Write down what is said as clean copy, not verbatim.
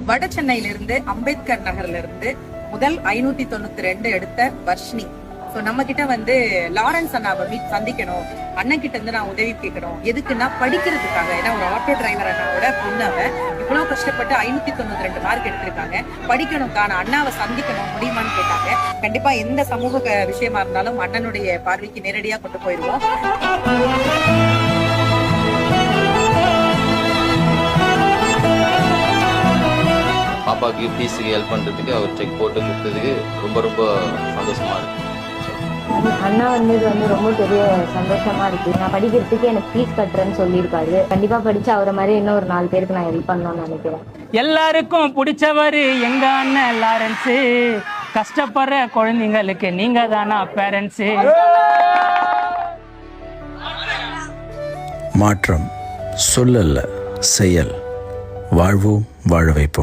வட சென்னையில இருந்து அம்பேத்கர் நகர்ல இருந்து முதல் 592 எடுத்த வர்ஷினி. சோ நம்ம கிட்ட வந்து லாரன்ஸ் அண்ணாவை சந்திக்கணும், அண்ணன் கிட்ட இருந்து நான் உதவி கேட்கணும். எதுக்குன்னா படிக்கிறதுக்காக. ஏன்னா ஒரு ஆட்டோ டிரைவர் அண்ணாவோட பொண்ணு அவ இவ்வளவு கஷ்டப்பட்டு 592 மார்க் எடுத்திருக்காங்க. படிக்கணும் தான், அண்ணாவை சந்திக்கணும், முடியுமான்னு கேட்டாங்க. கண்டிப்பா எந்த சமூக விஷயமா இருந்தாலும் அண்ணனுடைய பார்வைக்கு நேரடியா கொண்டு போயிருவோம். பாப்பாவுக்கு ஃபீஸுக்கு ஹெல்ப் பண்ணுறதுக்கு அவர் செக் போட்டு கொடுத்ததுக்கு ரொம்ப ரொம்ப சந்தோஷமாக இருக்குது. அண்ணா வந்தது வந்து ரொம்ப பெரிய சந்தோஷமா இருக்கு. நான் படிக்கிறதுக்கு எனக்கு ஃபீஸ் கட்டுறேன்னு சொல்லியிருக்காரு. கண்டிப்பா படிச்சு அவரை மாதிரி இன்னும் ஒரு 4 பேருக்கு நான் ஹெல்ப் பண்ணணும்னு நினைக்கிறேன். எல்லாருக்கும் பிடிச்சவர் எங்க அண்ணன் லாரன்ஸு. கஷ்டப்படுற குழந்தைங்களுக்கு நீங்க தானா பேரண்ட்ஸு. மாற்றம் சொல்லல்ல, செயல். வாழ்வோம், வாழ வைப்போம்.